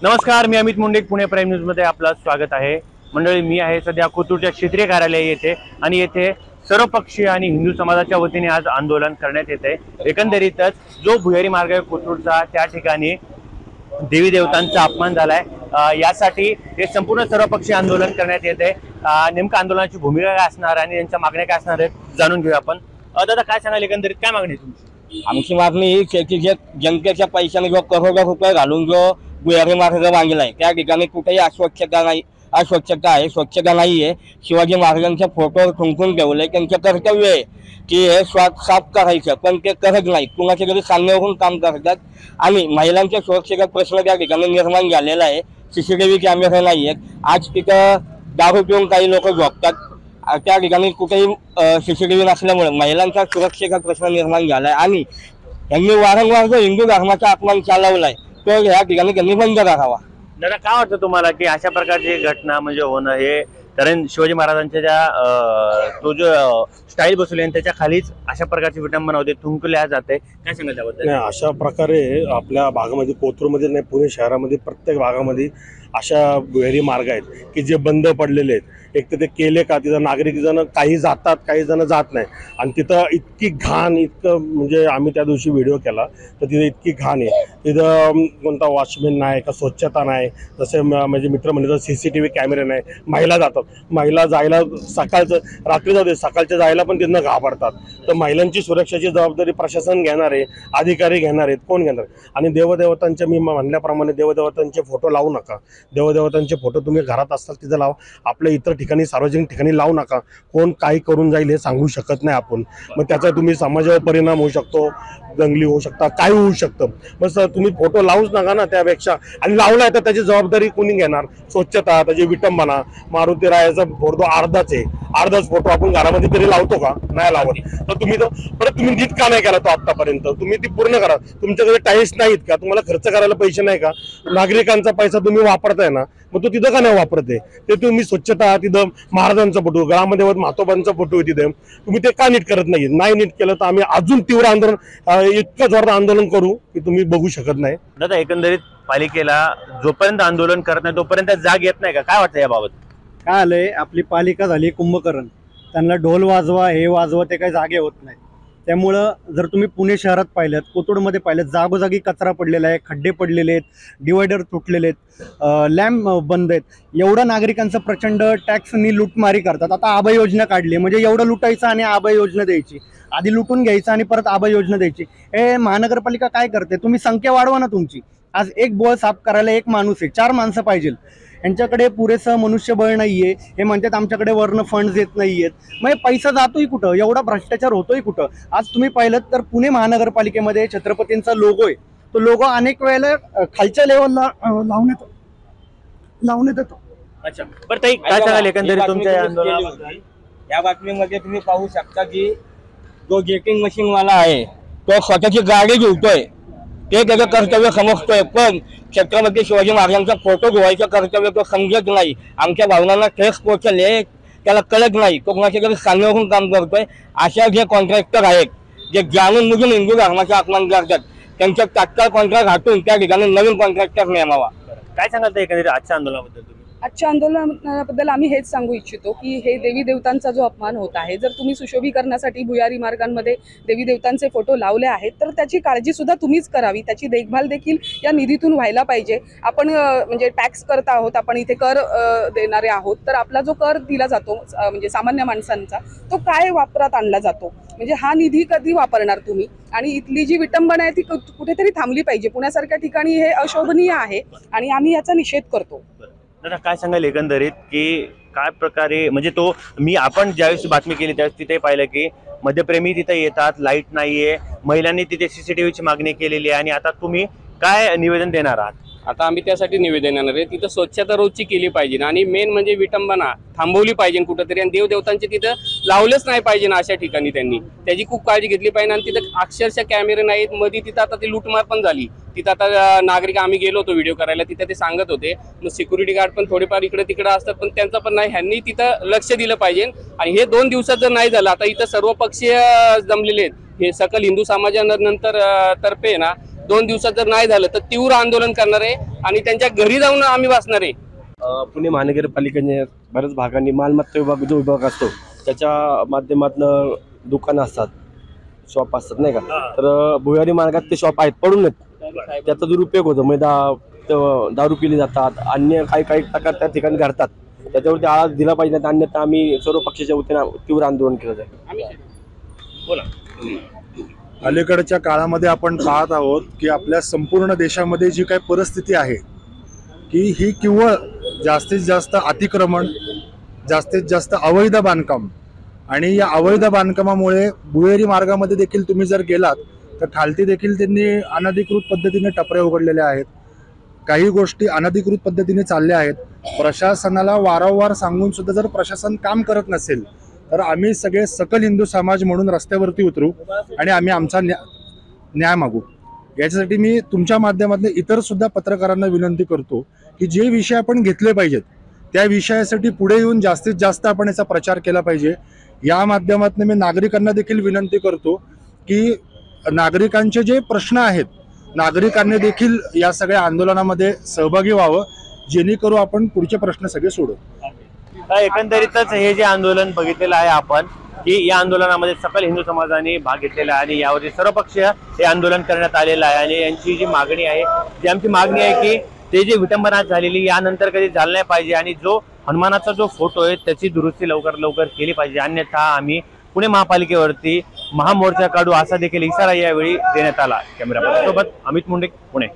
नमस्कार, मी Amit Munde, Pune prime news मध्ये आपलं स्वागत आहे। मंडळी, मी आहे सध्या कोथरूडच्या क्षेत्रीय कार्यालय येथे आणि येथे सर्वपक्षीय आणि हिंदू समाजाच्या वतीने आज आंदोलन करण्यात येते। एकंदरीतच जो भुयारी मार्ग आहे कोथरूडचा, त्या ठिकाणी देवी देवतांचा अपमान झालाय, यासाठी हे संपूर्ण सर्वपक्षीय आंदोलन करण्यात येते। नेमका आंदोलनाची भूमिका काय असणार आणि त्यांच्या मागण्या काय असणार आहेत जाणून घेऊया आपण। दादा, काय सांगाल, एकंदरीत काय मागणी आहे तुमची? आमची मागणी ही शेतीच्या जनतेच्या पैशाने जो करोडो रुपये घालून जो भुयारी मार्ग बांधलाय त्या ठिकाणी कुठेही अस्वच्छता आहे, स्वच्छता नाहीये। शिवाजी महाराजांचे फोटो थुंकून ठेवले, त्यांचे कर्तव्य आहे की हे साफ करायचं, पण ते करत नाही, कुणाच्या घरी सांगण्यावरून काम करतात। आणि महिलांच्या सुरक्षेचा प्रश्न त्या ठिकाणी निर्माण झालेला आहे। CCTV कॅमेरे नाही आहेत। आज तिथं दारू पिऊन काही लोक झोपतात, त्या ठिकाणी कुठेही CCTV नसल्यामुळे महिलांचा सुरक्षेचा प्रश्न निर्माण झालाय। आणि यांनी वारंवार जो हिंदू धर्माचा अपमान चालवलाय तो या ठिकाणी त्यांनी बंद करावा। दादा, काय वाटतं तुम्हाला की अशा प्रकारची घटना म्हणजे होणं हे, कारण शिवाजी महाराजांच्या ज्या तो जो स्टाईल बसवली त्याच्या खालीच अशा प्रकारची विटंबना होते, थुंकल्या जाते, काय सांगाल त्याबद्दल? नाही, अशा प्रकारे आपल्या भागामध्ये, कोथरूडमध्ये नाही, पुणे शहरामध्ये प्रत्येक भागामध्ये अशा भुयारी मार्ग आहेत की जे बंद पडलेले आहेत। एक तर ते केले का तिथं नागरिक जण काही जातात, काही जण जात नाही, आणि तिथं इतकी घाण, इतकं म्हणजे आम्ही त्या दिवशी व्हिडिओ केला तर तिथं इतकी घाण आहे, तिथं कोणता वॉचमॅन नाही का, स्वच्छता नाही, जसे म्हणजे मित्र म्हणजे CCTV कॅमेरे नाही, महिला जातात, महिला जायला सकाळचं रात्री जाते, सकाळच्या जायला पण तिथनं घाबरतात। तर महिलांची सुरक्षेची जबाबदारी प्रशासन घेणार आहे, अधिकारी घेणार आहेत, कोण घेणार? आणि देवदेवतांचे, मी म्हणल्याप्रमाणे देवदेवतांचे फोटो लावू नका। देवदेवतांचे फोटो तुम्ही घरात असताल तिथं लावा, आपल्या इतर ठिकाणी, सार्वजनिक ठिकाणी लावू नका। कोण काही करून जाईल हे सांगू शकत नाही आपण, मग त्याचा तुम्ही समाजावर परिणाम होऊ शकतो, दंगली होऊ शकतात, काय होऊ शकतं। बस तुम्ही फोटो लावूच नका ना त्यापेक्षा, आणि लावलाय तर त्याची जबाबदारी कोणी घेणार? स्वच्छता, त्याची विटंबना, मारुती रायाचा फोटो अर्धाच फोटो आपण घरामध्ये तरी लावतो का? नाही लावत। तर तुम्ही तो परत तुम्ही नीट का नाही केला तो आतापर्यंत? तुम्ही ती पूर्ण करा। तुमच्याकडे टाईल्स नाहीत का? तुम्हाला खर्च करायला पैसे नाही का? नागरिकांचा पैसा तुम्ही वापरताय ना, मग तो तिथं का नाही वापरते? ते तुम्ही स्वच्छता, तिथं महाराजांचा फोटो, ग्रामदेवत म्हातोबांचा फोटो आहे तिथे, तुम्ही ते का नीट करत नाही? नाही नीट केलं तर आम्ही अजून तीव्र आंदोलन, इतकं जोरात आंदोलन करू की तुम्ही बघू शकत नाही। दादा, एकंदरीत पालिकेला जोपर्यंत आंदोलन करत नाही तोपर्यंत जाग येत नाही का? काय वाटतं याबाबत? काय आलंय, आपली पालिका झाली कुंभकर्ण, त्यांना ढोल वाजवा, हे वाजवा, ते काही जागे होत नाही। त्यामुळं जर तुम्ही पुणे शहरात पाहिलं, कोथरूडमध्ये पाहिलं, जागोजागी कचरा पडलेला आहे, खड्डे पडलेले आहेत, डिवायडर तुटलेले आहेत, लॅम्प बंद आहेत, एवढं नागरिकांचं प्रचंड टॅक्सनी लुटमारी करतात। आता आभा योजना काढली, म्हणजे एवढं लुटायचं आणि आभा योजना द्यायची, आधी लुटून घ्यायचं आणि परत आभा योजना द्यायची। हे महानगरपालिका काय करते? तुम्ही संख्या वाढवा ना तुमची। आज एक बोळ साफ करायला एक माणूस आहे, 4 माणसं पाहिजे, यांच्याकडे पुरेसं मनुष्यबळ नाहीये। हे म्हणतात आमच्याकडे वर्ण फंड्स येत नाहीयेत, मग पैसा जातोय कुठं? एवढा भ्रष्टाचार होतोय कुठं? आज तुम्ही पाहिलं तर पुणे महानगरपालिकेमध्ये छत्रपतींचा लोगो आहे, तो लोगो अनेक वेळेला खालच्या लेवलला लावण्यात येतो। अच्छा, बरं ताई, काय सांगाल एकंदरीत तुमच्या आंदोलनाबद्दल? या बातमीमध्ये तुम्ही पाहू शकता की जो गेटिंग मशीन वाला आहे तो स्वतःची गाडी घेतोय, ते त्याचं कर्तव्य समजतोय, पण छत्रपती शिवाजी महाराजांचा फोटो धुवायचं कर्तव्य तो समजत नाही। आमच्या भावनांना ठेस पोहोचले, त्याला कळत नाही, तो कोणाच्याकडे सांगण्यावरून काम करतोय। अशा जे कॉन्ट्रॅक्टर आहेत जे जाणून बुजून हिंदू धर्माचा अपमान करतात, त्यांच्या तात्काळ कॉन्ट्रॅक्ट हटून त्या ठिकाणी नवीन कॉन्ट्रॅक्टर नेमावा। काय सांगाल एकंदरीत आजच्या आंदोलनाबद्दल तुम्ही? आजच्या आंदोलनाबद्दल आम्ही हेच सांगू इच्छितो की हे देवी देवतांचा जो अपमान होत आहे, जर तुम्ही सुशोभीकरणासाठी भुयारी मार्गांमध्ये देवी देवतांचे फोटो लावले आहेत तर त्याची काळजी सुद्धा तुम्हीच करावी, त्याची देखभाल देखील या निधीतून व्हायला पाहिजे। आपण म्हणजे टॅक्स करत आहोत, आपण इथे कर देणारे आहोत, तर आपला जो कर दिला जातो म्हणजे सामान्य माणसांचा, तो काय वापरात आणला जातो? म्हणजे हा निधी कधी वापरणार तुम्ही? आणि इथली जी विटंबना आहे ती कुठेतरी थांबली पाहिजे। पुण्यासारख्या ठिकाणी हे अशोभनीय आहे आणि आम्ही याचा निषेध करतो। दादा, काय सांगाल एकंदरीत की काय प्रकारे, म्हणजे आपण ज्यावेळेस बातमी केली त्यावेळेस तिथे पाहिलं की मद्यप्रेमी तिथे येतात, लाईट नाहीये, महिलांनी तिथे CCTVची मागणी केलेली आहे, आणि आता तुम्ही काय निवेदन देणार आहात? आता आम्ही त्यासाठी निवेदन येणार आहे, तिथं स्वच्छता रोजची केली पाहिजे आणि मेन म्हणजे विटंबना थांबवली पाहिजे कुठंतरी, आणि देवदेवतांचे तिथं लावलंच नाही पाहिजे ना अशा ठिकाणी, त्यांनी त्याची खूप काळजी घेतली पाहिजे। आणि तिथं अक्षरशः कॅमेरे नाहीत, मध्ये तिथं आता ती लूटमार पण झाली, तिथं आता नागरिक, आम्ही गेलो होतो व्हिडिओ करायला, तिथं ते सांगत होते, मग सिक्युरिटी गार्ड पण थोडेफार इकडे तिकडे असतात, पण त्यांचा पण नाही, ह्यांनी तिथं लक्ष दिलं पाहिजे। आणि हे 2 दिवसात जर नाही झालं, आता इथं सर्व पक्षीय जमलेले आहेत, हे सकल हिंदू समाजानंतर तर्फे ना 2 दिवसात जर नाही झालं तर तीव्र आंदोलन करणार आहे आणि त्यांच्या घरी जाऊन आम्ही बसणार आहे. पुणे महानगरपालिकेने बऱ्याच भागांनी मालमत्ता विभाग जो विभाग असतो त्याच्या माध्यमातून दुकानं असतात, शॉप असतात नाही का, तर भुयारी मार्गात ते शॉप आहेत पडून त्याचा दुरुपयोग होतो. म्हणजे दारू पिली जातात, अन्य काही प्रकार त्या ठिकाणी घडतात. त्याच्यावरती आळा दिला पाहिजे, अन्यथा आम्ही सर्व पक्षाच्या वतीनं तीव्र आंदोलन केलं जाईल. अलीकडच्या काळामध्ये आपण पाहत आहोत की आपल्या संपूर्ण देशामध्ये जी काही परिस्थिती आहे की ही केवळ जास्तीत जास्त अतिक्रमण, जास्तीत जास्त अवैध बांधकाम आणि या अवैध बांधकामामुळे भुयारी मार्गामध्ये देखील तुम्ही जर गेलात तर खालती देखील त्यांनी अनधिकृत पद्धतीने टपरे उघडलेले आहेत. काही गोष्टी अनधिकृत पद्धतीने चालल्या आहेत. प्रशासनाला वारंवार सांगून सुद्धा जर प्रशासन काम करत नसेल तर आम्ही सगळे सकल हिंदू समाज म्हणून रस्त्यावरती उतरू आणि आम्ही आमचा न्याय मागू. याच्यासाठी मी तुमच्या माध्यमातून इतर सुद्धा पत्रकारांना विनंती करतो की जे विषय आपण घेतले पाहिजेत त्या विषयासाठी पुढे येऊन जास्तीत जास्त आपण याचा प्रचार केला पाहिजे. या माध्यमातून मी नागरिकांना देखील विनंती करतो की नागरिकांचे जे प्रश्न आहेत नागरिकांनी देखील या सगळ्या आंदोलनामध्ये सहभागी व्हावं, जेणेकरून आपण पुढचे प्रश्न सगळे सोडू. एकंदरीतच हे जे आंदोलन बघितलेलं आहे आपण की या आंदोलनामध्ये सकल हिंदू समाजाने भाग घेतलेला आहे आणि यावरती सर्वपक्षीय हे आंदोलन करण्यात आलेलं आहे. आणि यांची जी मागणी आहे ती आमची मागणी आहे की ते जे विटंबना झालेली यानंतर कधी झालं नाही पाहिजे आणि जो हनुमानाचा जो फोटो आहे त्याची दुरुस्ती लवकर केली पाहिजे, अन्यथा आम्ही पुणे महापालिकेवरती महामोर्चा काढू असा देखील इशारा यावेळी देण्यात आला. कॅमेरा सोबत अमित मुंडे, पुणे.